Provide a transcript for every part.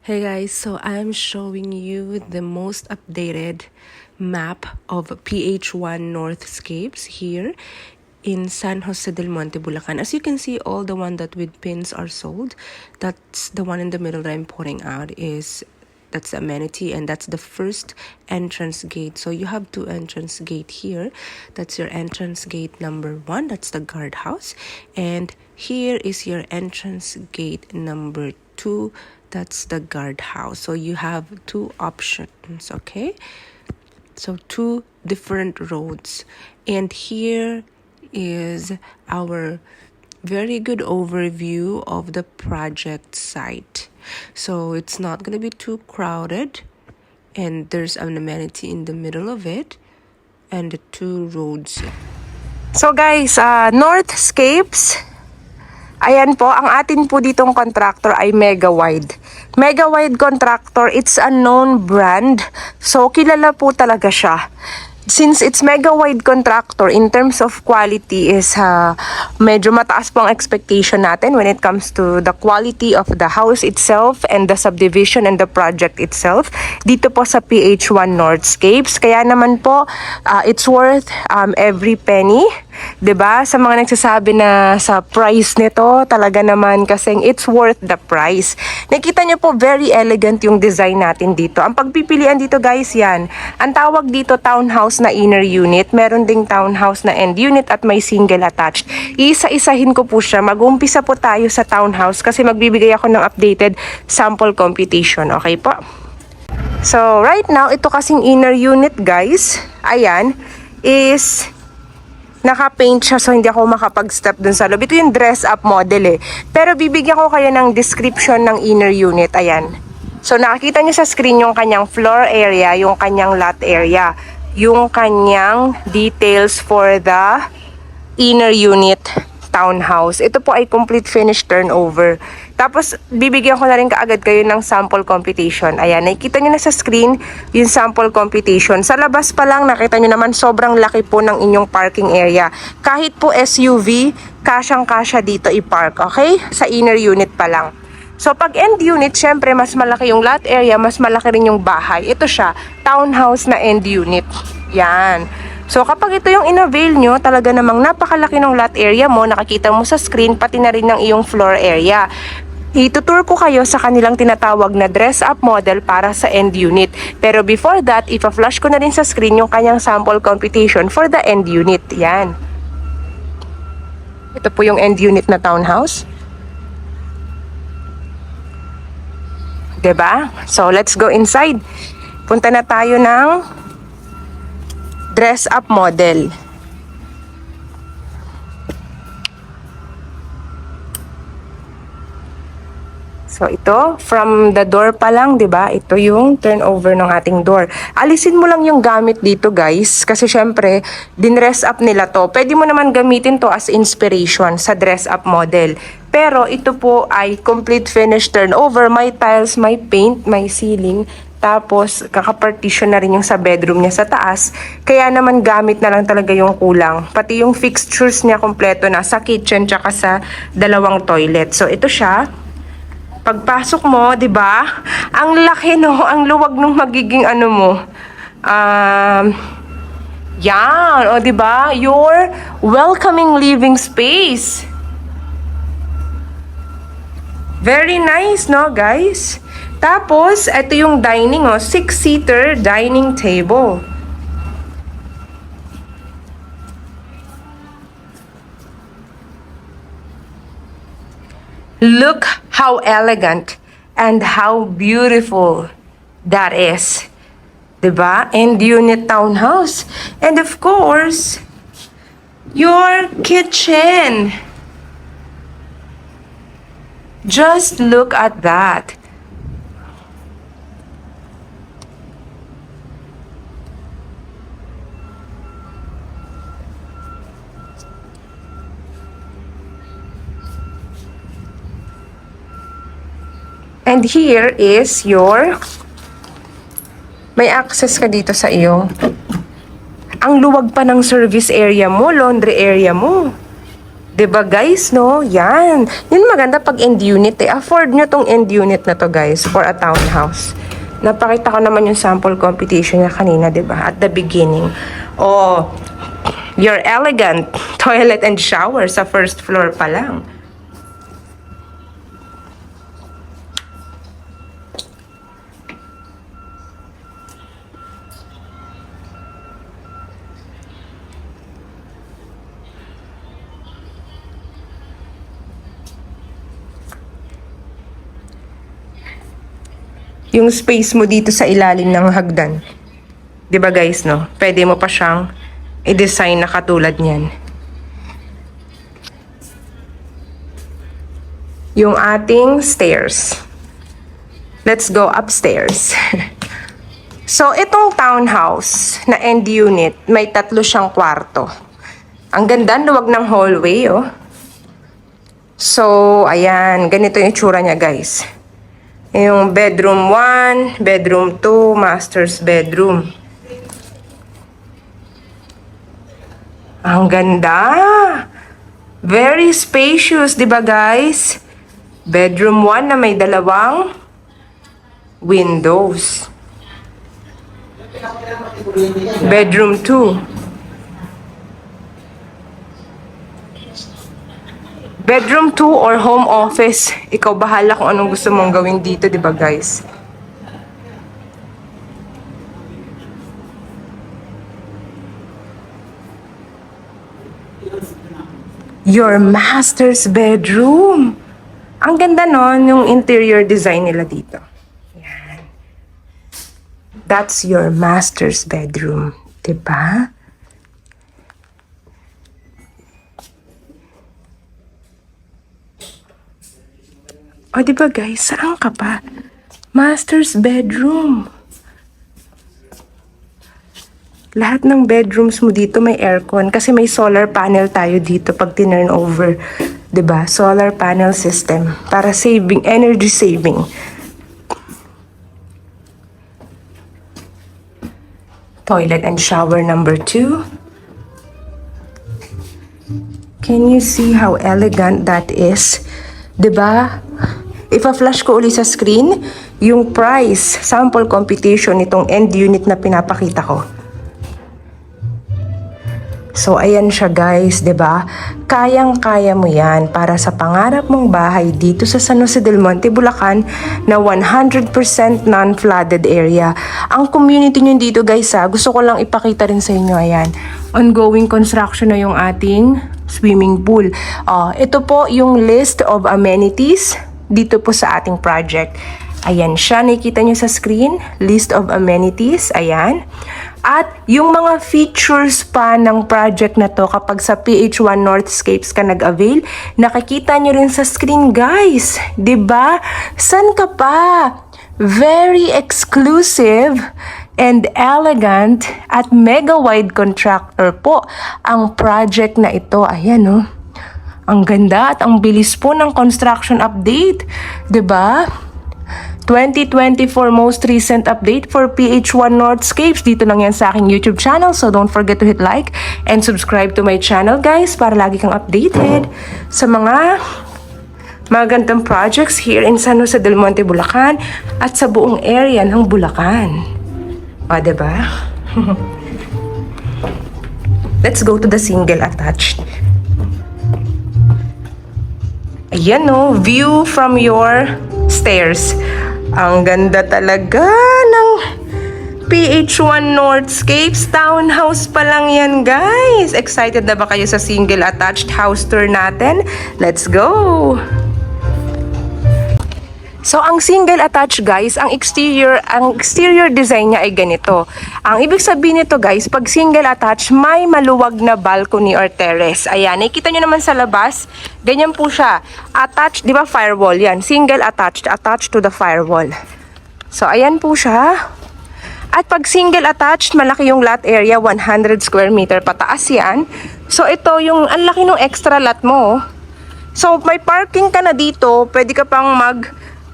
Hey guys, so I'm showing you the most updated map of PH1 Northscapes here in San Jose del Monte, Bulacan. As you can see, all the one that with pins are sold. That's the one in the middle that I'm putting out that's the amenity, and that's the first entrance gate. So you have two entrance gate here. That's your entrance gate number 1. That's the guardhouse. And here is your entrance gate number 2. That's the guardhouse. So you have two options, okay? So two different roads. And here is our very good overview of the project site. So it's not going to be too crowded, and there's an amenity in the middle of it and the two roads. So guys, Northscapes, ayan po, ang atin po ditong contractor ay Mega Wide. Mega Wide Contractor, it's a known brand. So kilala po talaga siya. Since it's Mega Wide Contractor, in terms of quality is medyo mataas po ang expectation natin when it comes to the quality of the house itself and the subdivision and the project itself. Dito po sa PH1 Northscapes. Kaya naman po, it's worth every penny. 'Di ba? Sa mga nagsasabi na sa price nito, talaga naman kasing it's worth the price. Nakita niyo po, very elegant yung design natin dito. Ang pagpipilian dito guys, yan. Ang tawag dito townhouse na inner unit. Meron ding townhouse na end unit at may single attached. Isa-isahin ko po siya. Mag-umpisa po tayo sa townhouse kasi magbibigay ako ng updated sample computation. Okay po? So, right now, ito kasing inner unit guys, ayan, is naka-paint siya, so hindi ako makapag-step dun sa loob. Ito yung dress-up model eh. Pero bibigyan ko kayo ng description ng inner unit. Ayan. So nakikita nyo sa screen yung kanyang floor area, yung kanyang lot area, yung kanyang details for the inner unit townhouse. Ito po ay complete finish turnover. Tapos, bibigyan ko na rin kaagad kayo ng sample computation. Ayan, nakikita nyo na sa screen yung sample computation. Sa labas pa lang, nakita nyo naman sobrang laki po ng inyong parking area. Kahit po SUV, kasyang-kasya dito i-park, okay? Sa inner unit pa lang. So, pag end unit, syempre, mas malaki yung lot area, mas malaki rin yung bahay. Ito siya, townhouse na end unit. Yan. So, kapag ito yung in-avail nyo, talaga namang napakalaki ng lot area mo, nakikita mo sa screen, pati na rin ng iyong floor area. Itutur ko kayo sa kanilang tinatawag na dress-up model para sa end unit. Pero before that, ipa-flash ko na rin sa screen yung kanyang sample computation for the end unit. Yan. Ito po yung end unit na townhouse. 'Di ba? So, let's go inside. Punta na tayo ng dress-up model. So, ito, from the door pa lang, 'di ba? Ito yung turnover ng ating door. Alisin mo lang yung gamit dito, guys, kasi syempre, din-dress up nila 'to. Pwede mo naman gamitin 'to as inspiration sa dress-up model. Pero ito po ay complete finish turnover. May tiles, may paint, may ceiling. Tapos, kaka-partition na rin yung sa bedroom niya sa taas. Kaya naman gamit na lang talaga yung kulang. Pati yung fixtures niya kompleto na sa kitchen tsaka sa dalawang toilet. So, ito siya. Pagpasok mo, 'di ba? Ang laki no, ang luwag nung magiging ano mo. Yan, o 'di ba? Your welcoming living space. Very nice, no, guys? Tapos, ito yung dining, 6-seater dining table. Look how elegant and how beautiful that is. 'Di ba? End unit townhouse. And of course, your kitchen. Just look at that. And here is may access ka dito sa iyo. Ang luwag pa ng service area mo, laundry area mo. 'Diba guys, no? Yan. Yun maganda pag end unit eh. Afford nyo tong end unit na to guys for a townhouse. Napakita ko naman yung sample competition niya kanina, 'diba? At the beginning. Oh, your elegant toilet and shower sa first floor pa lang. Yung space mo dito sa ilalim ng hagdan. 'Di ba guys, no? Pwede mo pa siyang i-design na katulad niyan. Yung ating stairs. Let's go upstairs. So, itong townhouse na end unit, may 3 siyang kwarto. Ang ganda, luwag ng hallway, oh. So, ayan, ganito yung itsura niya, guys. Yung bedroom 1, bedroom 2, master's bedroom. Ang ganda! Very spacious, di ba guys? Bedroom 1 na may 2 windows. Bedroom 2. Bedroom 2 or home office. Ikaw bahala kung anong gusto mong gawin dito, di ba guys? Your master's bedroom. Ang ganda nun, yung interior design nila dito. Yan. That's your master's bedroom, di ba? O, di ba guys, saan ka pa? Master's bedroom. Lahat ng bedrooms mo dito may aircon kasi may solar panel tayo dito pag tinurn over. 'Di ba? Solar panel system para saving, energy saving. Toilet and shower number 2. Can you see how elegant that is? 'Di ba? Ipa-flash ko uli sa screen yung price, sample computation nitong end unit na pinapakita ko. So, ayan siya guys, 'di ba? Kayang-kaya mo yan para sa pangarap mong bahay dito sa San Jose del Monte, Bulacan na 100% non-flooded area. Ang community nyo dito guys gusto ko lang ipakita rin sa inyo, ayan. Ongoing construction na yung ating swimming pool. Ito po yung list of amenities dito po sa ating project. Ayan siya, nakikita nyo sa screen, list of amenities, ayan. At yung mga features pa ng project na to kapag sa PH1 Northscapes ka nag-avail, nakikita nyo rin sa screen guys. 'Di ba? San ka pa? Very exclusive and elegant at mega wide contractor po ang project na ito. Ayan oh. Ang ganda at ang bilis po ng construction update. 'Di ba? 2024 most recent update for PH1 Northscapes. Dito lang yan sa aking YouTube channel. So don't forget to hit like and subscribe to my channel guys para lagi kang updated sa mga magandang projects here in San Jose del Monte, Bulacan at sa buong area ng Bulacan. O, diba? Let's go to the single attached. Ayan o, view from your stairs. Ang ganda talaga ng PH1 Northscapes. Townhouse pa lang yan, guys. Excited na ba kayo sa single attached house tour natin? Let's go! So, ang single attached, guys, ang exterior design niya ay ganito. Ang ibig sabihin nito, guys, pag single attached, may maluwag na balcony or terrace. Ayan, nakikita nyo naman sa labas, ganyan po siya. Attached, di ba, firewall yan. Single attached to the firewall. So, ayan po siya. At pag single attached, malaki yung lot area, 100 square meter pataas yan. So, ito yung, ang laki ng extra lot mo. So, may parking ka na dito, pwede ka pang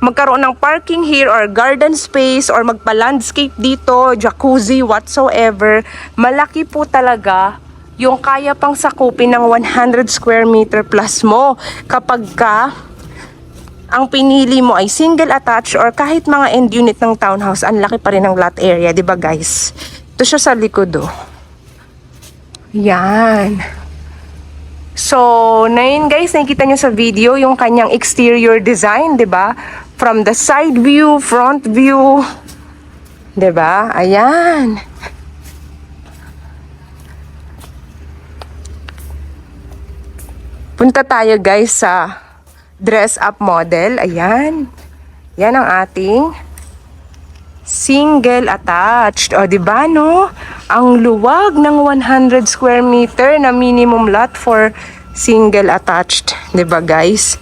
magkaroon ng parking here or garden space or magpa-landscape dito, jacuzzi, whatsoever. Malaki po talaga yung kaya pang sakupin ng 100 square meter plus mo kapag ka ang pinili mo ay single attached or kahit mga end unit ng townhouse, ang laki pa rin ng lot area, 'di ba guys? Ito siya sa likod, oh. Yan. So, na yun guys, nakikita nyo sa video yung kanyang exterior design, 'di ba? From the side view, front view, 'di ba? Ayan. Punta tayo guys sa dress up model. Ayan. Yan ang ating single attached. O, diba, no? Ang luwag ng 100 square meter na minimum lot for single attached. Diba, guys?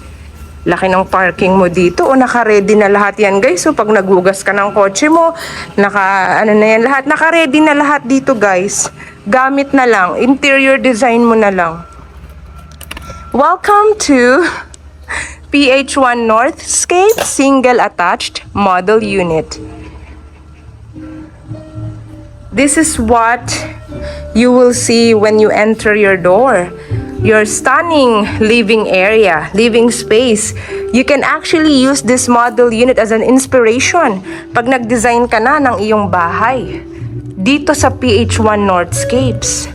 Laki ng parking mo dito. O, naka-ready na lahat yan, guys. So, pag naghugas ka ng kotse mo, ano na yan lahat. Naka-ready na lahat dito, guys. Gamit na lang. Interior design mo na lang. Welcome to PH1 Northscape Single Attached Model Unit. This is what you will see when you enter your door. Your stunning living area, living space. You can actually use this model unit as an inspiration pag nag-design ka na ng iyong bahay dito sa PH1 Northscapes.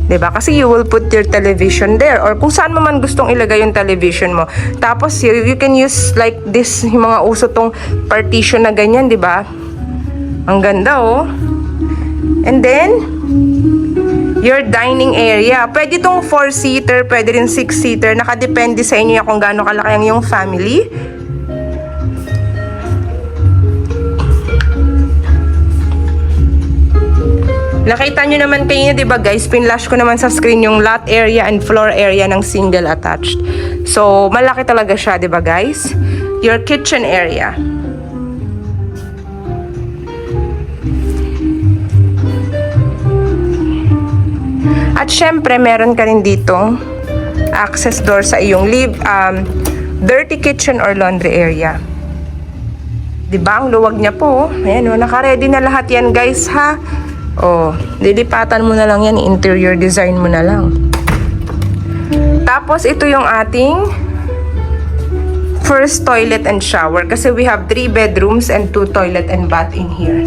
Diba? Kasi you will put your television there or kung saan mo man gustong ilagay yung television mo. Tapos you can use like this, yung mga uso tong partition na ganyan, diba? Ang ganda, oh. And then, your dining area. Pwede itong 4-seater, pwede rin 6-seater. Nakadepende sa inyo kung gaano kalaki ang yung family. Nakita nyo naman kanina, diba guys, pinlash ko naman sa screen yung lot area and floor area ng single attached. So, malaki talaga siya, diba guys? Your kitchen area. At syempre, meron ka rin ditong access door sa iyong dirty kitchen or laundry area. Diba? Ang luwag niya po. Ayan, naka-ready na lahat yan guys, ha? Oh, lilipatan mo na lang yan, interior design mo na lang. Tapos ito yung ating first toilet and shower kasi we have 3 bedrooms and 2 toilet and bath in here.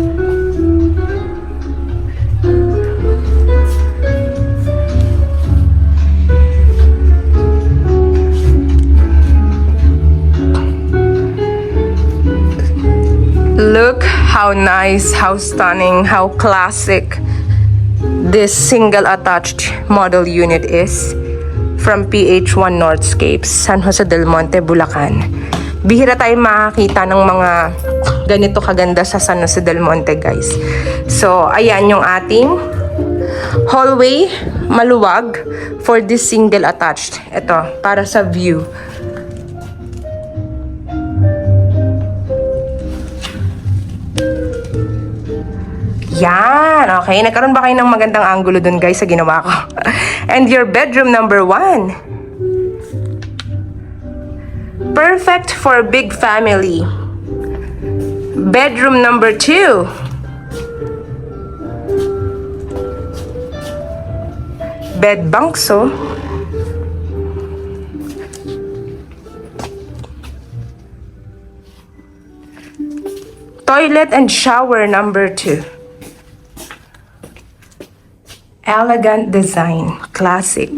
Look how nice, how stunning, how classic this single attached model unit is from PH1 Northscapes, San Jose del Monte, Bulacan. Bihira tayo makakita ng mga ganito kaganda sa San Jose del Monte, guys. So, ayan yung ating hallway, maluwag for this single attached. Ito, para sa view. Yan, okay. Nagkaroon ba kayo ng magandang angulo dun guys sa ginawa ko? And your bedroom number 1. Perfect for big family. Bedroom number 2. Bed bunks, oh. Toilet and shower number 2. Elegant design, classic.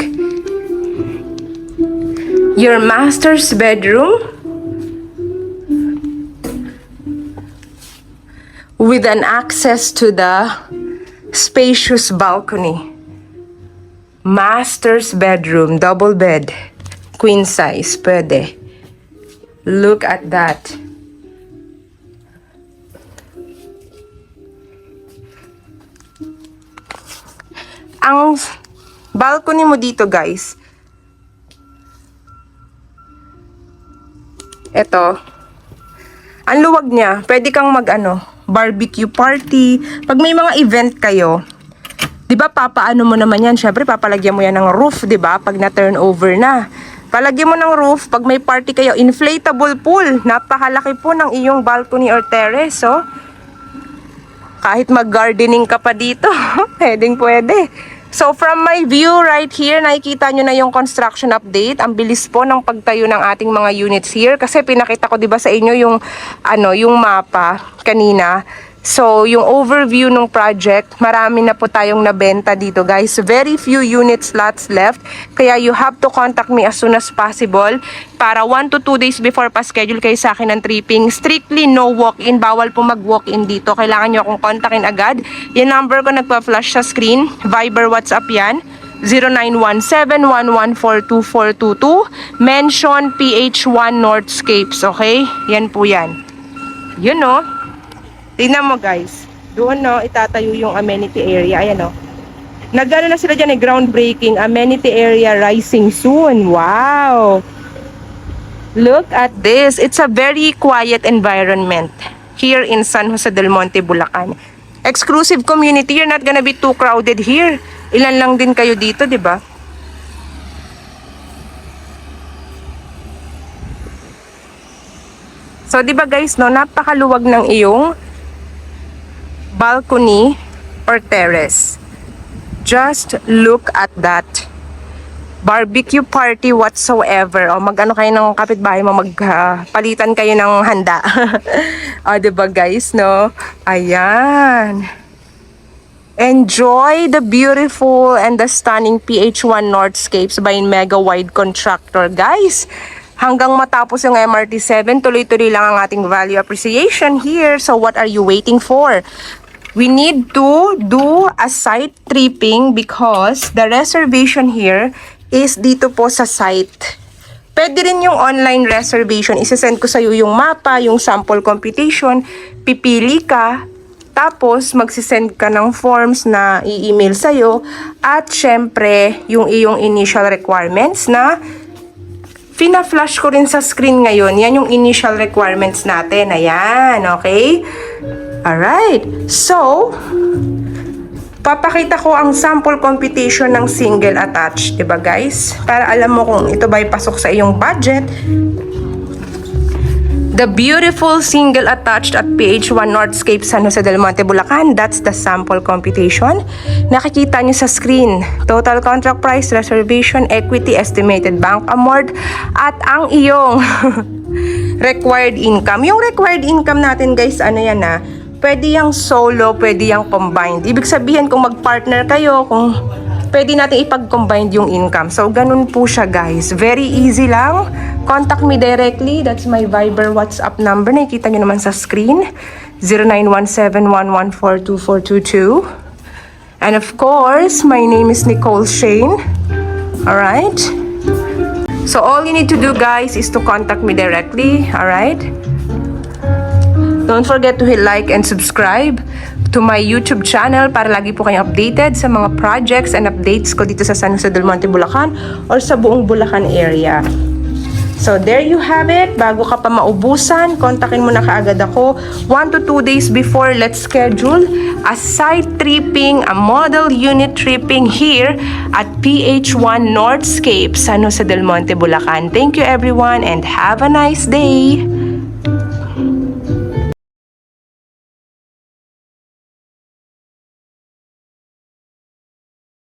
Your master's bedroom with an access to the spacious balcony. Master's bedroom, double bed, queen size, pwede. Look at that. Ang balcony mo dito, guys. Ito. Ang luwag niya. Pwede kang barbecue party. Pag may mga event kayo, 'di ba papaano mo naman yan? Syempre papalagyan mo yan ng roof, 'di ba? Pag na-turn over na. Palagyan mo ng roof, pag may party kayo, inflatable pool. Napakalaki po ng iyong balcony or terrace, oh. Kahit mag-gardening ka pa dito, pwede. So from my view right here, nakikita nyo na yung construction update. Ang bilis po ng pagtayo ng ating mga units here. Kasi pinakita ko 'di ba sa inyo yung yung mapa kanina. So, yung overview ng project, marami na po tayong nabenta dito, guys. Very few unit slots left. Kaya you have to contact me as soon as possible para 1 to 2 days before pa schedule kayo sa akin ng tripping. Strictly no walk-in. Bawal po mag-walk-in dito. Kailangan nyo akong kontakin agad. Yung number ko nagpa-flash sa screen. Viber, WhatsApp yan. 0917-114-2422. Mention PH1 Northscapes, okay? Yan po yan. Yun, no? Tingnan mo guys, doon no, itatayo yung amenity area, ayan no. Nagano na sila dyan groundbreaking, amenity area rising soon, wow! Look at this, it's a very quiet environment here in San Jose del Monte, Bulacan. Exclusive community, you're not gonna be too crowded here. Ilan lang din kayo dito, di ba? So, di ba guys, no, napakaluwag ng iyong balcony or terrace. Just look at that. Barbecue party whatsoever. O mag-ano kayo ng kapitbahay mo, magpalitan kayo ng handa. O, diba guys, no? Ayan. Enjoy the beautiful and the stunning PH1 Northscapes by Mega Wide Contractor, guys. Hanggang matapos yung MRT7, tuloy-tuloy lang ang ating value appreciation here. So what are you waiting for? We need to do a site tripping because the reservation here is dito po sa site. Pwede rin yung online reservation. Isasend ko sa'yo yung mapa, yung sample computation. Pipili ka, tapos magsisend ka ng forms na i-email sa'yo. At syempre, yung iyong initial requirements na fina-flash ko rin sa screen ngayon. Yan yung initial requirements natin. Ayan, okay? Alright. So, papakita ko ang sample computation ng single attached. Diba guys? Para alam mo kung ito ba'y pasok sa iyong budget. The beautiful single attached at PH1 Northscape San Jose del Monte, Bulacan. That's the sample computation. Nakikita nyo sa screen. Total contract price, reservation, equity, estimated bank amount, at ang iyong required income. Yung required income natin guys, ano yan na? Pwede yung solo, pwede yung combined. Ibig sabihin kung mag-partner kayo, kung pwede natin ipag-combine yung income. So, ganun po siya guys. Very easy lang. Contact me directly. That's my Viber WhatsApp number. Nakikita nyo naman sa screen. 0917-114-2422. And of course, my name is Nicole Shane. Alright? So, all you need to do guys is to contact me directly. Alright? Don't forget to hit like and subscribe to my YouTube channel para lagi po kayong updated sa mga projects and updates ko dito sa San Jose del Monte, Bulacan or sa buong Bulacan area. So there you have it. Bago ka pa maubusan, kontakin mo na kaagad ako 1 to 2 days before. Let's schedule a site tripping, a model unit tripping here at PH1 Northscape, San Jose del Monte, Bulacan. Thank you everyone and have a nice day.